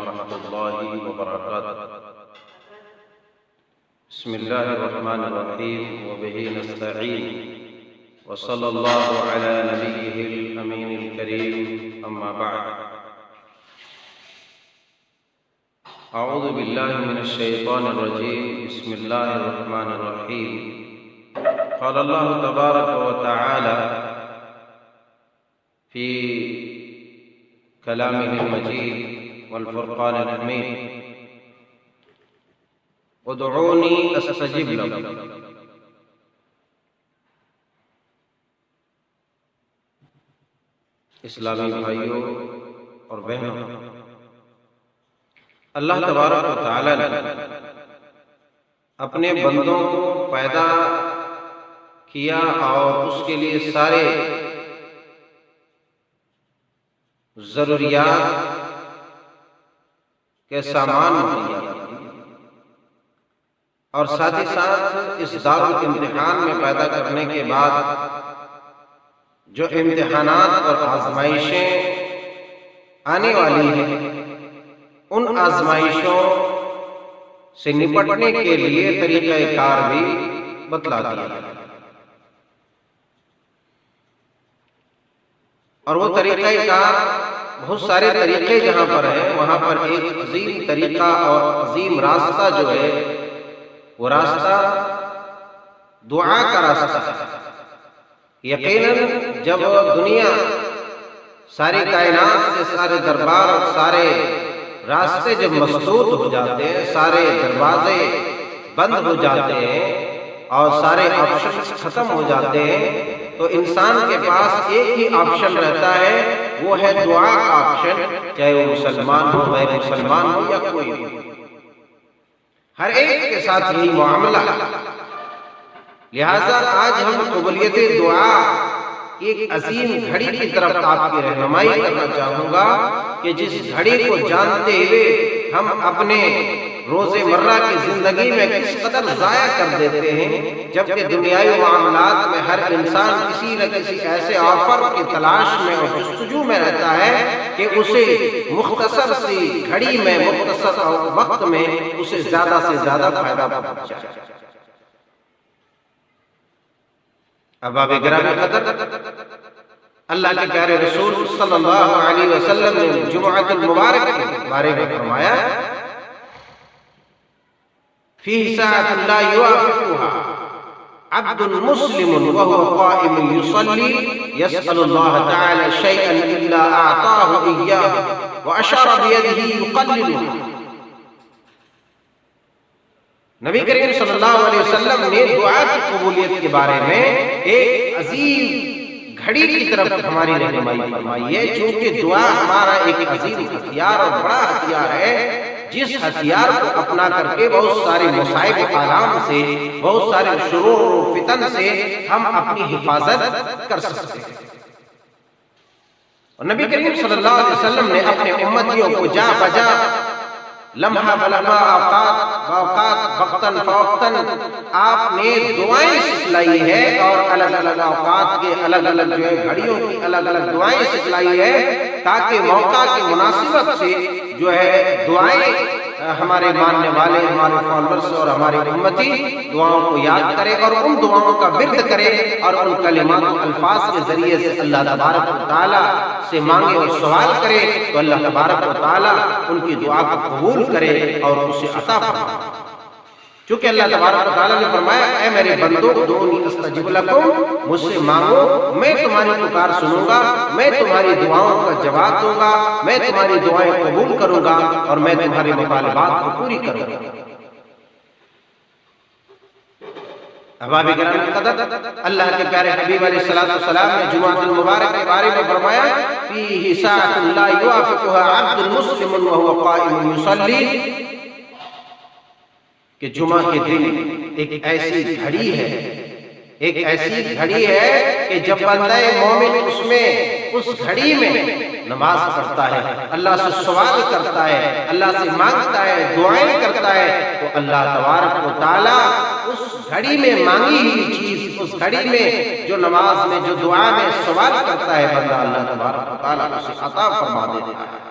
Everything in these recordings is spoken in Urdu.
ورحمۃ اللہ وبرکاتہ۔ بسم اللہ الرحمن الرحیم وبہ نستعین وصلی اللہ علی نبیہ الامین الکریم، اما بعد۔ اعوذ باللہ من الشیطان الرجیم، بسم اللہ الرحمن الرحیم۔ قال اللہ تبارک وتعالی فی کلامہ المجید والفرقان الحمید، ادعونی استجب لکم۔ اسلامی بھائیوں اور بہنوں، اللہ تبارک و تعالی نے اپنے بندوں کو پیدا کیا اور اس کے لیے سارے ضروریات کے سامان مہیا کیا، اور ساتھ ہی ساتھ اس دارالامتحان میں پیدا کرنے کے بعد جو امتحانات اور آزمائشیں آنے والی ہیں، ان آزمائشوں سے نپٹنے کے لیے طریقہ کار بھی بتلا دیا، اور وہ طریقہ کار بہت سارے طریقے جہاں پر ہیں، وہاں پر ایک عظیم طریقہ اور عظیم راستہ جو ہے، وہ راستہ دعا کا راستہ ہے۔ یقیناً جب دنیا ساری کائنات سے سارے دربار اور سارے راستے جب مسدود ہو جاتے ہیں، سارے دروازے بند ہو جاتے ہیں اور سارے آپشن ختم ہو جاتے ہیں، تو انسان کے پاس ایک ہی آپشن رہتا ہے، وہ ہے دعا کا آپشن، چاہے وہ مسلمان ہو، غیر مسلمان ہو یا کوئی ہو، ہر ایک کے ساتھ یہی معاملہ۔ لہٰذا آج ہم قبولیت دعا کی ایک عظیم گھڑی کی طرف آپ کی رہنمائی کرنا چاہوں گا کہ جس گھڑی کو جانتے ہوئے ہم اپنے روزمرہ کی زندگی میں کس قدر ضائع کر دیتے ہیں، جبکہ دنیاوی معاملات میں ہر انسان کسی نہ کسی ایسے آفر کی تلاش میں اور جستجو میں رہتا ہے کہ اسے مختصر سی گھڑی میں، مختصر وقت میں اسے زیادہ سے زیادہ فائدہ پہنچے۔ احباب گرامی قدر، اللہ کے پیارے رسول صلی اللہ علیہ وسلم نے جمعۃ المبارک کے بارے میں فرمایا، فِيهِ سَاعَةٌ لَا يُوَافِقُهَا عَبْدٌ مُسْلِمٌ وَهُوَ قَائِمٌ يُصَلِّي يَسْأَلُ اللَّهَ تَعَالَى شَيْئًا إِلَّا أَعْطَاهُ إِيَّاهُ وَأَشَارَ بِيَدِهِ يُقَلِّلُهَا۔ نبی کریم صلی اللہ علیہ وسلم نے دعا کی قبولیت کے بارے میں ایک عظیم گھڑی کی طرف ہماری رہنمائی فرمائی ہے، چونکہ دعا ہمارا ایک عظیم ہتھیار اور بڑا ہتھیار ہے، جس ہتھیار کو اپنا کر کے بہت سارے مصائب و آلام سے، بہت سارے شرور و فتن سے ہم اپنی حفاظت کر سکتے ہیں۔ اور نبی کریم صلی اللہ علیہ وسلم نے اپنے امتیوں کو جا بجا، لمحہ بلمحہ، اوقات وقتاً فوقتاً آپ نے دعائیں سکھلائی ہے، اور الگ الگ اوقات کے الگ الگ جو ہے گھڑیوں کی الگ الگ دعائیں سکھلائی ہے، تاکہ موقع کی مناسبت سے جو ہے دعائیں ہمارے ماننے والے، ہمارے فالورز اور ہمارے امتی دعاؤں کو یاد کرے اور ان دعاؤں کا ورد کرے، اور ان کلمات و الفاظ کے ذریعے سے اللہ تبارک و تعالیٰ سے مانگے اور سوال کرے، تو اللہ تبارک و تعالیٰ ان کی دعا کو قبول کرے اور اسے عطا فرمائے۔ چونکہ اللہ تبارک و تعالیٰ نے فرمایا، اے میرے بندو ادعونی استجب لکم، مجھ سے مانگو، میں تمہاری پکار سنوں گا، میں تمہاری دعاؤں کا جواب دوں گا، میں تمہاری دعائیں قبول کروں گا، اور میں تمہارے مطالبات کو پوری کروں گا۔ احباب گرامی قدر، اللہ کے پیارے حبیب علیہ السلام نے جمعۃ المبارک کے بارے میں فرمایا، فِيهِ سَاعَةٌ لَا يُوَافِقُهَا عَبْدٌ مُسْلِمٌ وَهُوَ قَائِمٌ يُصَلِّي، کہ جمعہ کے دن ایک ایسی گھڑی ہے، ایک ایسی گھڑی ہے کہ جب بندہ مومن اس گھڑی میں نماز پڑھتا ہے، اللہ سے سوال کرتا ہے، اللہ سے مانگتا ہے، دعائیں کرتا ہے، تو اللہ تبارک و تعالیٰ اس گھڑی میں مانگی ہوئی چیز، اس گھڑی میں جو نماز میں، جو دعا میں سوال کرتا ہے بندہ، اللہ تبارک و تعالیٰ اسے عطا فرما دیتا ہے۔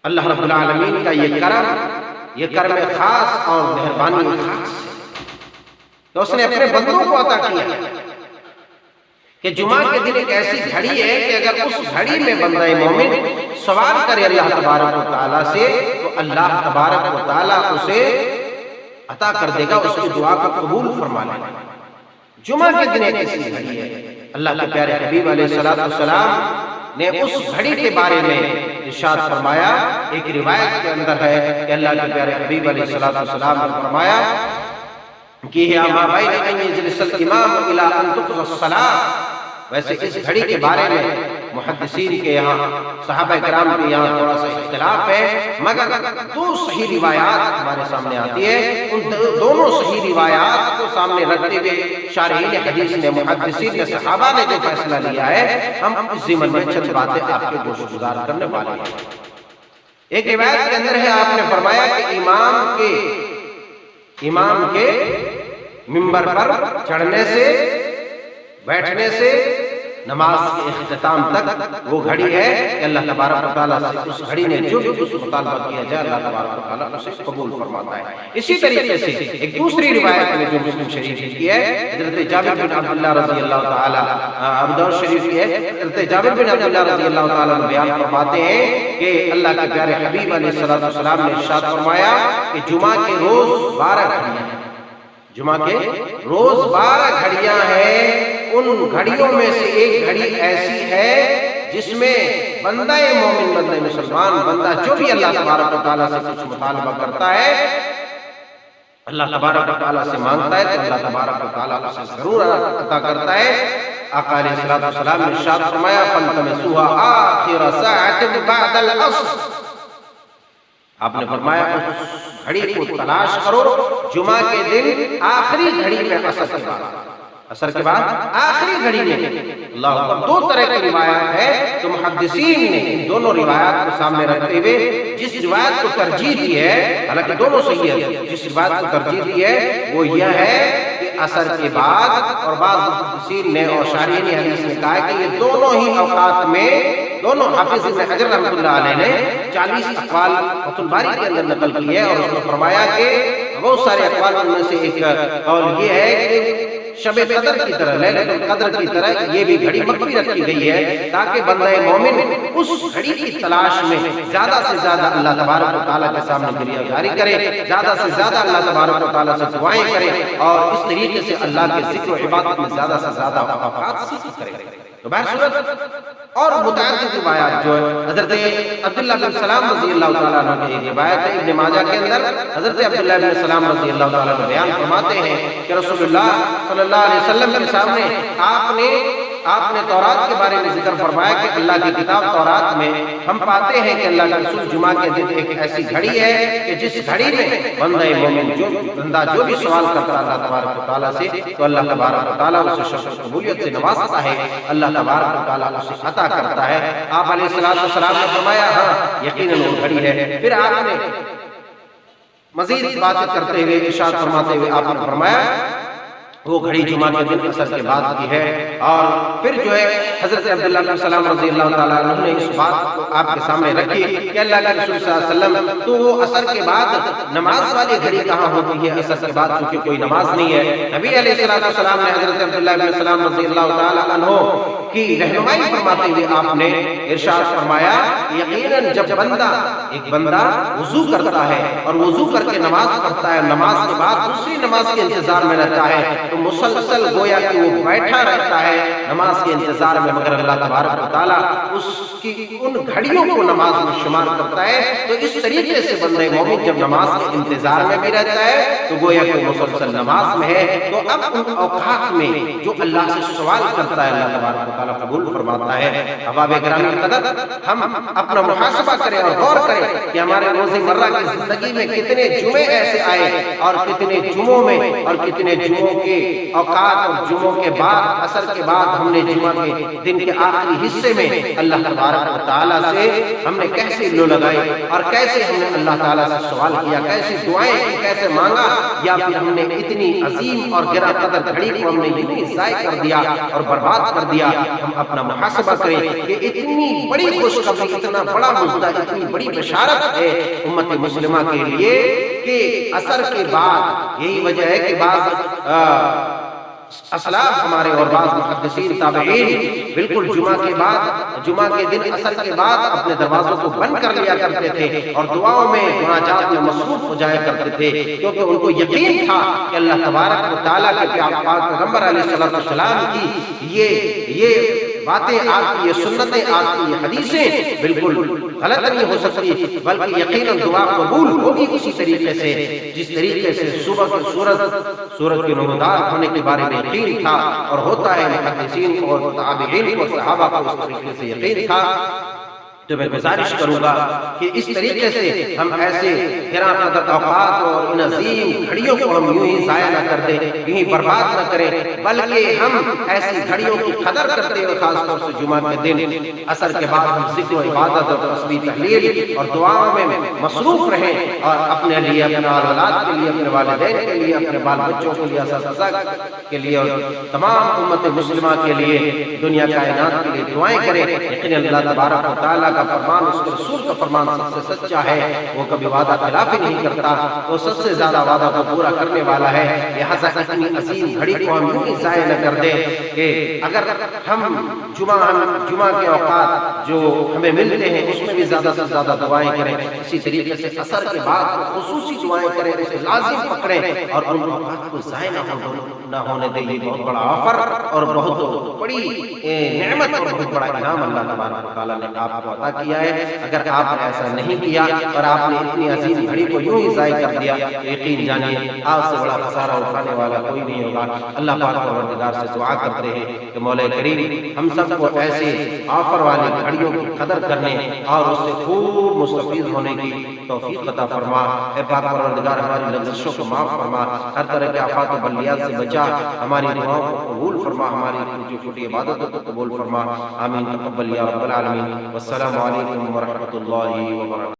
اللہ رب العالمین کا یہ کرم خاص اور مہربانی خاص ہے کہ اس نے اپنے بندوں کو عطا کیا کہ جمعہ کے دن ایک ایسی گھڑی ہے کہ اگر اس گھڑی میں بندہ مومن سوال کرے اللہ تبارک و تعالیٰ سے تو اللہ تبارک و تعالیٰ اسے عطا کر دے گا، اس کی دعا کو قبول فرما لے گا۔ جمعہ کے دن ایک ایسی گھڑی ہے۔ اللہ کے پیارے حبیب علیہ السلام نے اس گھڑی کے بارے میں ارشاد فرمایا، ایک روایت کے اندر ہے کہ اللہ کے پیارے حبیب علیہ السلام نے فرمایا کہ یا ما بین ان یجلس الامام الی ان تقضى الصلاۃ۔ ویسے اس گھڑی کے بارے میں محدثین کے یہاں، صحابہ کرام کے یہاں تھوڑا سا اختلاف ہے، مگر دو صحیح روایات ہمارے سامنے آتی ہے۔ ان دونوں صحیح روایات کو سامنے رکھتے ہوئے شارحین حدیث نے، محدثین نے، صحابہ نے جو فیصلہ لیا ہے، ہم اس ضمن میں چند باتیں آپ کے گوش گزار کرنے والے ہیں۔ ایک روایت کے اندر ہے، آپ نے فرمایا کہ امام کے منبر پر چڑھنے سے، بیٹھنے سے، نماز کے اختتام تک وہ گھڑی ہے کہ اللہ تبارک و تعالیٰ سے اس گھڑی نے جو بھی اس مطالبہ کیا جائے اللہ تبارک و تعالیٰ اسے قبول فرماتا ہے۔ اسی طریقے سے ایک دوسری روایت میں جو مسلم شریف کی ہے، حضرت جابر بن عبداللہ رضی اللہ تعالیٰ، ابو داؤد شریف کی ہے، حضرت جابر بن عبداللہ رضی اللہ تعالیٰ بیان فرماتے ہیں کہ اللہ کے پیارے حبیب علیہ السلام نے ارشاد فرمایا کہ جمعہ کے روز 12 گھڑیاں ہیں، جمعہ کے روز 12 گھڑیاں ہیں۔ ان گھڑیوں میں سے ایک گھڑی ایسی ہے جس میں بندہ مومن، بندہ مسلمان، بندہ جو بھی اللہ تبارک و تعالیٰ سے کچھ مطالبہ کرتا ہے، اللہ تبارک و تعالیٰ سے مانگتا ہے تو اللہ تبارک و تعالیٰ اسے ضرور عطا کرتا ہے۔ آقا علیہ السلام نے ارشاد فرمایا فَالْتَمِسُوهَا آخِرَ سَاعَةٍ بَعْدَ الْعَصْرِ۔ آپ نے فرمایا اس گھڑی کو تلاش کرو جمعہ کے دن آخری گھڑی میں، عصر کے بعد آخری گھڑی میں۔ اللہ اکبر۔ دو طرح کی روایات ہے تو محدثین نے دونوں روایات کو سامنے رکھتے ہوئے جس روایت کو ترجیح دی ہے، حالانکہ دونوں صحیح ہے، جس روایت کو ترجیح دی ہے وہ یہ ہے کہ عصر کے بعد، اور بعض محدثین نے اور شارحین حدیث نے کہا کہ یہ دونوں ہی اوقات میں، دونوں حافظ ابن حجر رحمۃ اللہ علیہ نے 40 اقوال فتح الباری کے اندر نقل کی ہے، اور اس میں فرمایا کہ بہت سارے اقوال میں سے ایک قول یہ ہے کہ شب قدر کی طرح، لیلۃ القدر کی طرح یہ بھی گھڑی مخفی رکھی گئی ہے تاکہ بندہ مومن اس گھڑی کی تلاش میں زیادہ سے زیادہ اللہ تبارک و تعالیٰ کے سامنے گریہ جاری کرے، زیادہ سے زیادہ اللہ تبارک و تعالیٰ سے دعائیں کرے، اور اس طریقے سے اللہ کے ذکر و عبادت میں زیادہ سے زیادہ اوقات صرف کرے۔ تو بہرصورت اور متعدد روایات جو ہے، حضرت عبداللہ بن سلام رضی اللہ تعالیٰ عنہ کی ایک روایت ہے ابن ماجہ کے اندر، حضرت عبداللہ بن سلام رضی اللہ تعالیٰ عنہ بیان فرماتے ہیں کہ رسول اللہ صلی اللہ علیہ وسلم کے سامنے آپ نے تورات کے بارے میں ذکر فرمایا کہ اللہ کی کتاب تورات میں ہم پاتے ہیں کہ اللہ کے رسول جمعہ کے دن ایک ایسی گھڑی ہے کہ جس گھڑی میں بندہ مومن جو بھی سوال کرتا ہے اللہ تبارک و تعالیٰ سے تو اللہ تبارک و تعالیٰ اسے شرف و قبولیت سے نوازتا ہے، اللہ تبارک و تعالیٰ اسے عطا کرتا ہے۔ آپ علیہ السلام نے فرمایا ہاں یقیناً وہ گھڑی ہے۔ پھر آپ نے مزید باتیں کرتے ہوئے ارشاد فرماتے ہوئے آپ نے فرمایا وہ گھڑی جمعہ کے دن عصر کے بعد کی ہے، اور پھر جو ہے حضرت عبداللہ بن سلام رضی اللہ تعالیٰ عنہ نے اس بات کو آپ کے سامنے رکھی کہ اللہ کے رسول صلی اللہ علیہ وسلم تو وہ عصر کے بعد نماز والی گھڑی کہاں ہوتی ہے؟ عصر کے بعد چونکہ کوئی نماز نہیں ہے۔ نبی علیہ السلام نے حضرت عبداللہ بن سلام رضی اللہ تعالیٰ عنہ کی رہنمائی فرماتے ہوئے آپ نے ارشاد فرمایا یقیناً جب ایک بندہ وضو کرتا ہے اور وضو کر کے نماز پڑھتا ہے، نماز کے بعد دوسری نماز کے انتظار میں رہتا ہے تو مسلسل گویا کہ وہ بیٹھا رہتا ہے نماز کے انتظار میں، مگر اللہ تبارک و تعالیٰ اس کی ان گھڑیوں کو نماز میں شمار کرتا ہے۔ تو اس طریقے سے بندہ مومن جب نماز کے انتظار میں بھی رہتا ہے تو گویا کہ مسلسل نماز میں ہے، تو اب ان اوقات میں جو اللہ سے سوال کرتا ہے اللہ تبارک و تعالیٰ قبول فرماتا ہے۔ احباب گرامی قدر، ہم اپنا محاسبہ کریں اور غور کریں کہ ہمارے روزمرہ کی زندگی میں کتنے جمعے ایسے آئے اور کتنے جمعوں میں اور کتنے جمعوں کے اوقات اور جمعوں کے بعد عصر کے بعد ہم نے جمعہ کے دن کے آخری حصے میں اللہ تبارک و تعالیٰ سے ہم نے کیسے لو لگائی اور کیسے ہم نے اللہ تعالیٰ سے سوال کیا، کیسے دعائیں کی، کیسے مانگا، یا پھر ہم نے اتنی عظیم اور گرا قدر گھڑی کو ہم نے یوں ہی ضائع کر دیا اور برباد کر دیا۔ ہم اپنا محاسبہ کریں کہ اتنی بڑی خوشخبری، اتنا بڑا مژدہ، اتنی بڑی بشارت ہے امت مسلمہ کے لیے کہ عصر کے بعد، یہی وجہ ہے کہ بعض اسلاف ہمارے اور بعض محدثین تابعین بالکل جمعہ کے بعد، جمعہ کے دن عصر کے بعد اپنے دروازوں کو بند کر لیا کرتے تھے اور دعاؤں میں مناجات میں مصروف ہو جایا کرتے تھے، کیونکہ ان کو یقین تھا کہ اللہ تبارک و تعالیٰ کے پاک پیغمبر علیہ السلام کی یہ باتیں، آپ کی یہ سنتیں، آپ کی یہ حدیثیں بالکل غلط نہیں ہو سکتی، بلکہ یقیناً دعا قبول ہوگی اسی طریقے سے جس طریقے سے صبح کے سورج کے نمودار ہونے کے بارے میں یقین تھا اور ہوتا ہے۔ محدثین اور تابعین کو، صحابہ کو اس طریقے سے یقین تھا۔ تو میں گزارش کروں گا کہ اس طریقے سے ہم ایسے گراں قدر اوقات اور ان عظیم گھڑیوں کو ہم یوں ہی ضائع نہ کر دیں، یوں ہی برباد نہ کریں، بلکہ ہم ایسی گھڑیوں کی قدر کرتے ہوئے خاص طور سے جمعہ کے دن عصر کے بعد ہم ذکر و عبادت اور تسبیح تحلیل اور دعاؤں میں مصروف رہیں، اور اپنے لیے، اپنے اولاد کے لیے، اپنے والدین کے لیے، اپنے بال بچوں کے لیے، اساتذہ کے لیے اور تمام امت مسلمہ کے لیے، دنیا کائنات کے لیے دعائیں کریں۔ یقیناً اللہ تبارک و تعالیٰ کا فرمان، اس کے رسول کا فرمان سب سے سچا ہے، وہ کبھی وعدہ خلافی نہیں کرتا، وہ سب سے زیادہ وعدہ کو پورا کرنے والا ہے۔ لہذا اتنی عظیم گھڑی کو ہم یوں ہی ضائع نہ کر دیں کہ اگر ہم جمعہ کے اوقات جو ہمیں ملتے ہیں اس میں بھی زیادہ سے زیادہ دعائیں کریں، اسی طریقے سے عصر کے بعد خصوصی دعائیں کریں، اسے لازم پکڑیں اور ان اوقات کو ضائع نہ ہونے دیں۔ یہ بہت بڑا آفر اور بہت بڑی نعمت اور بہت بڑا انعام اللہ تبارک و تعالیٰ نے آپ کو عطا کیا ہے۔ اگر آپ نے ایسا نہیں کیا اور آپ نے اتنی عظیم گھڑی کو یوں ہی ضائع کر دیا، یقین جانیے آپ سے بڑا خسارہ اٹھانے والا کوئی نہیں ہوگا۔ اللہ پاک پروردگار سے دعا کرتے ہیں کہ مولا کریم ہم سب کو ایسے آفر والی گھڑیوں کی قدر کرنے اور اس سے خوب مستفید ہونے کی توفیق عطا فرما۔ اے پاک پروردگار ہماری لغزشوں کو معاف فرما، ہر طرح کے آفات و بلیات سے بچا، ہماری دعاؤں کو قبول فرما، ہماری ٹوٹی پھوٹی عبادتوں کو قبول فرما۔ آمین تقبل یا رب العالمین۔ والسلام علیکم ورحمۃ اللہ وبرکاتہ۔